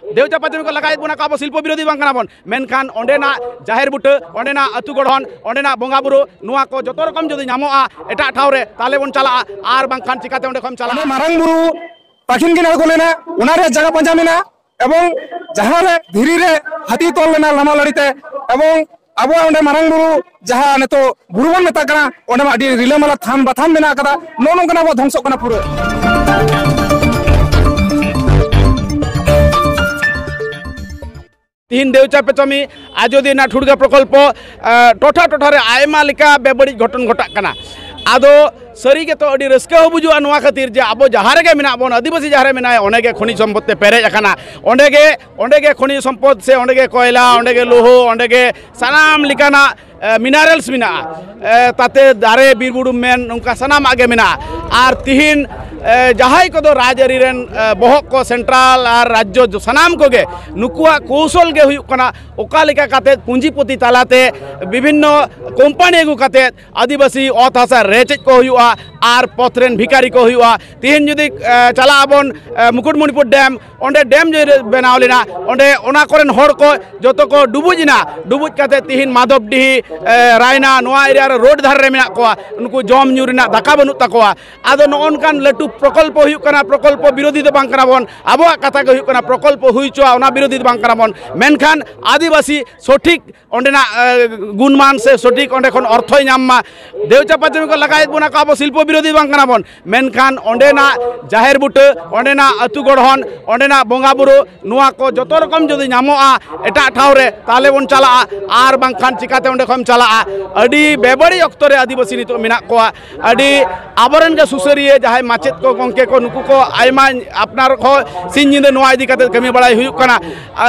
देवचा पाचमी को लगाए बोना का शिल्प विरोधी बांग कना बोन मेनखान ओंडेना जाहेर बुटा ओंडेना अतु गढ़न ओंडेना बोंगा बुरु नुआ को जतो रकम जदि नामोआ एटा ठावरे ताले बोन चला आर बांखान चिकाते ओंडे खम चला मारांग बुरु पाखिन किन आगो लेना उनारे जगह पंजा मेना एवं जहां रे धीरी रे हाथी तोल लेना लामा लड़ीते एवं अब ओंडे मारांग बुरु जहां ने तो बुरुवन मेता कना ओंडे मा अडी रिलेमाला थान बाथान मेना कदा नोनों कना बो ध्वंसो कना पुरो तीन देवचा पेचमी आजोदीना ठुड़गा प्रकल्प टोठा टोठारे आयमा लेका बेबड़ी घटन घटा आदो सरी के तो अड़ी रस्का हो बुजुआ नुआ खातिर जे अब जहाँ रे मेना बोन आदिवासी जहाँ रे मेना ओंडे खनिज सम्पद ते पेरेज अकाना ओंडे खनिज सम्पद से ओंडे कोयला ओंडे लोहो ओंडे सानाम लिकाना मिनारेल्स मेना ताते दारे बीरबुडुम मेन उनका सानाम आगे मेना आर तिहिन जहां को दो राजरी रेन बहक को सेंट्रल और राज्य सानाम को गे नुकुआ कौशल गे हुयुक कना ओका लेका काते पूंजीपति तालाते विभिन्न कंपनी अगु काते आदिवासी अत हासा रेचेज को हुयुआ आर पथरेन भिकारी को हुयुआ तिहिन जुदी चला आबन मुकुटमणिपुर डैम ओंडे डैम जे बनाव लेना ओंडे ओना कोरेन होड़ को जतो को डुबुजिना डुबुज काते तिहिन माधवडीही रायना नोआ एरिया रे रोड धार रे मेना कोआ उनको जम न्यू रेना दाका बनु तकोआ आदो नोनकान लटू प्रकल्प हुयुक कना प्रकल्प विरोधी दो बांग कना बोन आबोआ कथा को हुयुक कना प्रकल्प हुइचोआ ओना विरोधी दो बांग कना बोन मेनखान आदिवासी सठिक ओंडेना गुणमान से सठिक ओंडे खन अर्थय नाममा देवचा पाचमी को लगाए बोना का अब शिल्प विरोधी बांग कना बोन मेनखान ओंडेना जाहेर बुटा ओंडेना अतु गढ़न ओंडेना बोंगा बुरु नुआ को जतो रकम जदि नामोआ एटा ठावरे ताले बोन चला आर बांखान चिकाते ओंडे खम चला अडी बेबड़ी अक्तरे आदिवासी नितो मेना कोआ अडी आबरन के सुसरिये जहाय माचेत को गंके को नुकु को आयमा अपनार को सिन निंदे नोआ इदी काते कमी बड़ाई हुयुक कना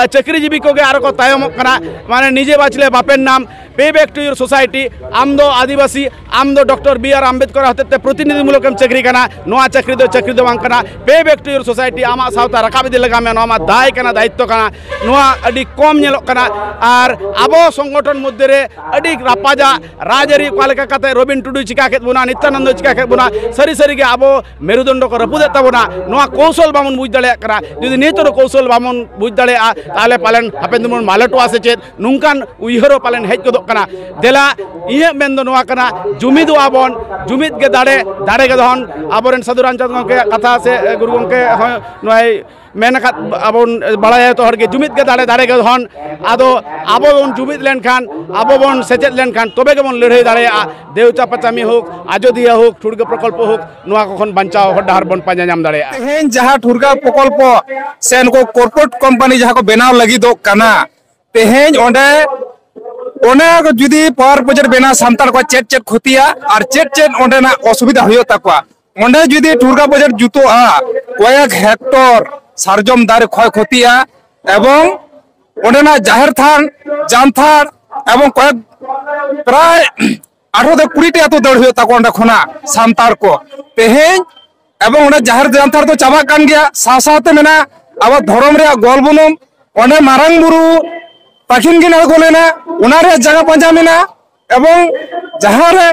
चाकरीजीवी को गे आर को तायमक कना माने निजे बाचले बापेन नाम पे बैक टू योर सोसाइटी आम दो आदिवासी आम दो डॉक्टर बी.आर. आम्बेडकर हते प्रतिनिधिमूलक चाकरी कना नोआ चाकरी दो बांग कना पे बैक टू योर सोसाइटी आमा सावता रकाब इदी लगा में नोआ दाय कना दायित्व कना नोआ अडी कम नेलोक कना आर आबो संगठन मध्य रे अडी रापाजा राजरी कालेका काते रबिन टुडू चिका केत बोना नित्यानंद चिका केत बोना सरी सरी के आबो मेरुदंड को रपुदे तबोना नोआ कौशल बामन बुझ दड़े कना जदि नेतर कौशल बामन बुझ दड़े ताले पालन हापेन दिमन मालटवा से चेत नुंकान उयहरो पालन हेज को कना देला इहे मेन दो नोआ कना जुमिद आबन जुमिद के दाड़े के दहन आबोरेन साधु रामचंद्र के कथा से गुरु गंके नोय मेनका आबोन बड़ाय तो हर के जुमिद के दाड़े के दहन आदो आबो बोन जुमिद लेन खान आबो बोन सेचेत लेन खान तबे के बोन लड़ाई दाड़े देवचा पाचामी होक आजोदिया होक ठुड़गा प्रकल्प होक नोआ को खन बांचाव हर डहार बोन पांजा नाम दाड़े तेहेन जहां ठुड़गा प्रकल्प से नको कॉर्पोरेट कंपनी जहां को बनाव लगी दो कना तेहेन ओंडे ओने जुदी पावर प्रोजेक्ट बेना सामतार को चेट खुतिया और चेट ओंडेना असुविधा हुयो तकवा ओंडे जुदी ठुड़गा प्रोजेक्ट जुतो कयेक हेक्टर सारजम दारे क्षय खुतिया एवं ओंडेना जाहेर थान जानथार एवं कयेक प्राय 18 से 20 टा तो दड़ हुयो तको ओंडे खना सामतार को तेहेन एवं ओंडे जाहेर जानथार तो चाबा कान गया सासाते मेना अब धर्म रे गोलबुनुम ओंडे मारांग बुरु पाखिन किन आगो लेना उनारे जगह पंजा मेना एवं जहां रे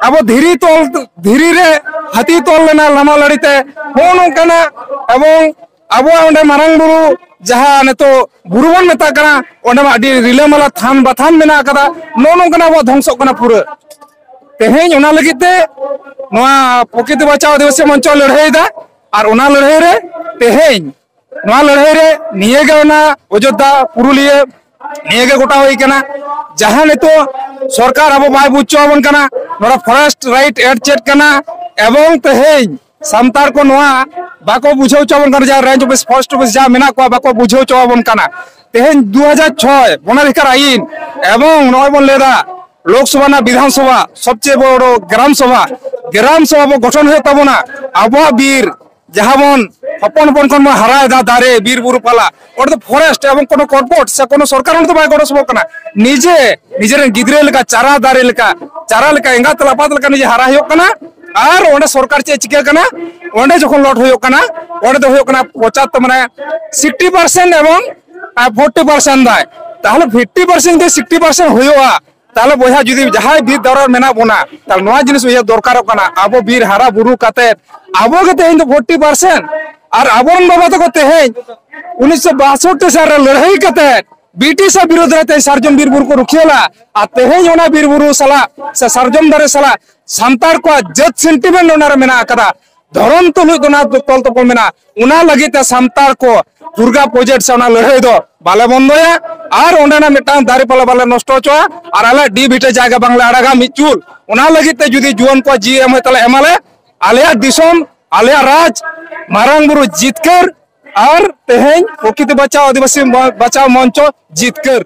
अब धीरी रे हाथी तोल लेना लामा लड़ीते होनो कना एवं अब ओंडे मारांग बुरु जहां ने तो बुरुवन मेता कना ओंडे मा अडी रिलेमाला थान बाथान मेना कदा नोनो कना वो ध्वंसो कना पुरो तेहेन ओना लगिते नोआ प्रकृति बचाओ दिवस मंच लड़ाई दा और ओना लड़ाई रे तेहेन नोआ लड़ाई रे निये ओना अयोध्या पुरुलिया निये गोटा होई कना जहां ने तो सरकार अब बाय बुझचोबन कना नोरा फॉरेस्ट राइट एड चेट कना एवं तेहेन सामतार को नोआ बाको बुझाव चोबन कना जा रेंज ऑफिस फॉरेस्ट ऑफिस जा मेना को बाको बुझाव चोबन कना तेहेन 2006 वनाधिकार आईन एवं नोय बन लेदा लोकसभा ना विधानसभा सबसे बड़ो ग्राम सभा बो गठन हुए तबना अब बीर जहां बन हपन हपन खन हराय दा दारे बीर बुरु पाला और तो फॉरेस्ट एवं कोनो कॉर्पोरेट से कोनो सरकार तो बाय गड़ो सबो कना निजे गिदरे लेका चारा दारे लेका एंगा तलापात लेका निजे हरा हुयो कना और ओंडे सरकार चे चिका कना ओंडे जखन लट हुयो कना ओंडे तो हुयो कना 75 माने 60% एवं 40% दाय ताहले 50% के 60% हुयोआ ताले बोया जुदी जहाय बीर दरर मेना बोना ताल नोआ जिनिस उया दरकार कना आबो बीर हारा बुरु काते आबो के तेन 40% और आबोरन बाबा तक तेहें 1962 साल लड़ाई कते ब्रिटिश विरोध रहते सार्जम बीर बुरु को रुखियाला आ तेहें ओना बीर बुरु साला से सार्जम दारे साला सांतार को जत सेंटिमेंट ओना रे मेना कदा धरम तुलुज दोना तल तपल मेना उना लगी ते सांतार को दुर्गा प्रोजेक्ट से ओना लड़ाई दो बाले बंदोया और ओंडेना मिटांग दारे पाला बाले नष्ट होचोआ और आले डी बिटे जायगा बांगला आड़ागा मिचुल उना लगी ते जुदी जुवन को जी एम तले एमाले आलेया दिसोम आलेया राज मारांग बुरु जीतकर और तेहें प्रकृति बचाओ आदिवासी बचाओ मंच जीतकर